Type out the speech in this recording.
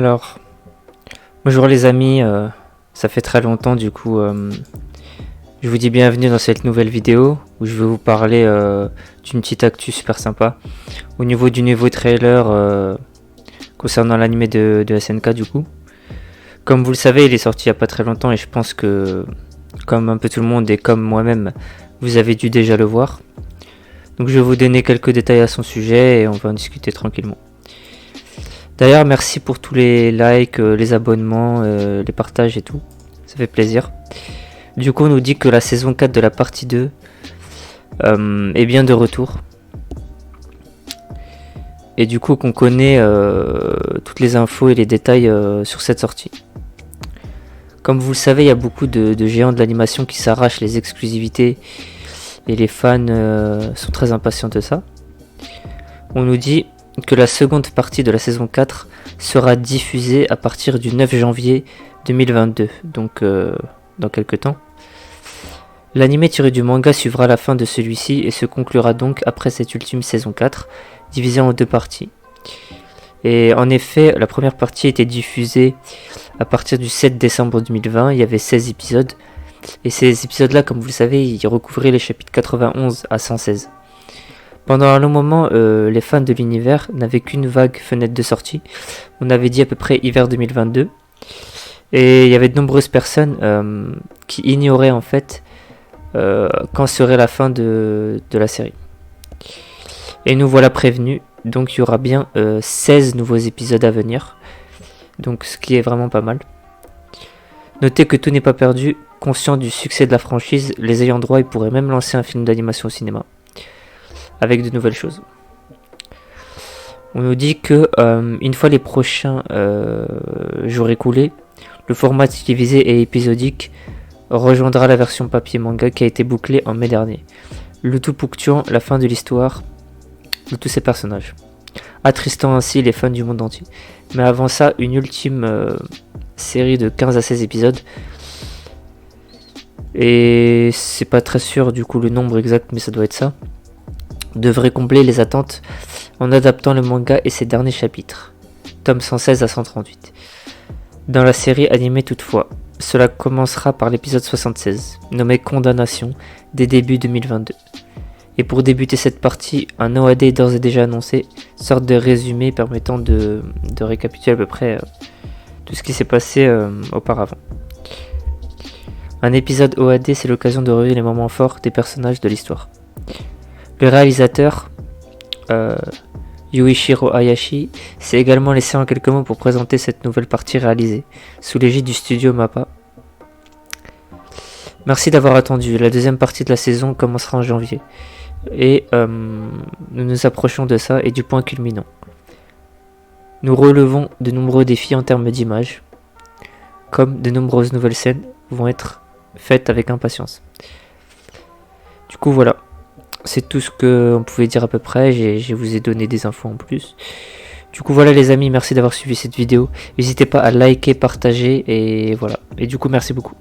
Alors, bonjour les amis, ça fait très longtemps du coup, je vous dis bienvenue dans cette nouvelle vidéo où je vais vous parler d'une petite actu super sympa au niveau du nouveau trailer concernant l'anime de SNK du coup. Comme vous le savez, il est sorti il n'y a pas très longtemps et je pense que comme un peu tout le monde et comme moi-même, vous avez dû déjà le voir. Donc je vais vous donner quelques détails à son sujet et on va en discuter tranquillement. D'ailleurs, merci pour tous les likes, les abonnements, les partages et tout. Ça fait plaisir. Du coup, on nous dit que la saison 4 de la partie 2 est bien de retour. Et du coup, qu'on connaît toutes les infos et les détails sur cette sortie. Comme vous le savez, il y a beaucoup de géants de l'animation qui s'arrachent les exclusivités. Et les fans sont très impatients de ça. On nous dit que la seconde partie de la saison 4 sera diffusée à partir du 9 janvier 2022, donc dans quelques temps. L'anime tiré du manga suivra la fin de celui-ci et se conclura donc après cette ultime saison 4, divisée en deux parties. Et en effet, la première partie était diffusée à partir du 7 décembre 2020, il y avait 16 épisodes, et ces épisodes-là, comme vous le savez, ils recouvraient les chapitres 91 à 116. Pendant un long moment, les fans de l'univers n'avaient qu'une vague fenêtre de sortie. On avait dit à peu près hiver 2022. Et il y avait de nombreuses personnes qui ignoraient en fait quand serait la fin de la série. Et nous voilà prévenus. Donc il y aura bien 16 nouveaux épisodes à venir. Donc ce qui est vraiment pas mal. Notez que tout n'est pas perdu. Conscient du succès de la franchise, les ayants droit ils pourraient même lancer un film d'animation au cinéma. Avec de nouvelles choses. On nous dit que une fois les prochains jours écoulés, le format télévisé et épisodique rejoindra la version papier manga qui a été bouclée en mai dernier. Le tout ponctuant la fin de l'histoire de tous ces personnages, attristant ainsi les fans du monde entier. Mais avant ça, une ultime série de 15 à 16 épisodes. Et c'est pas très sûr du coup le nombre exact, mais ça doit être ça. Devrait combler les attentes en adaptant le manga et ses derniers chapitres, tome 116 à 138. Dans la série animée toutefois, cela commencera par l'épisode 76, nommé Condamnation, dès début 2022. Et pour débuter cette partie, un OAD est d'ores et déjà annoncé, sorte de résumé permettant de récapituler à peu près tout ce qui s'est passé auparavant. Un épisode OAD, c'est l'occasion de revivre les moments forts des personnages de l'histoire. Le réalisateur, Yuichiro Hayashi, s'est également laissé en quelques mots pour présenter cette nouvelle partie réalisée, sous l'égide du studio MAPPA. Merci d'avoir attendu, la deuxième partie de la saison commencera en janvier. Et nous nous approchons de ça et du point culminant. Nous relevons de nombreux défis en termes d'image, comme de nombreuses nouvelles scènes vont être faites avec impatience. Du coup voilà. C'est tout ce qu'on pouvait dire à peu près, je vous ai donné des infos en plus. Du coup voilà les amis, merci d'avoir suivi cette vidéo. N'hésitez pas à liker, partager et voilà. Et du coup merci beaucoup.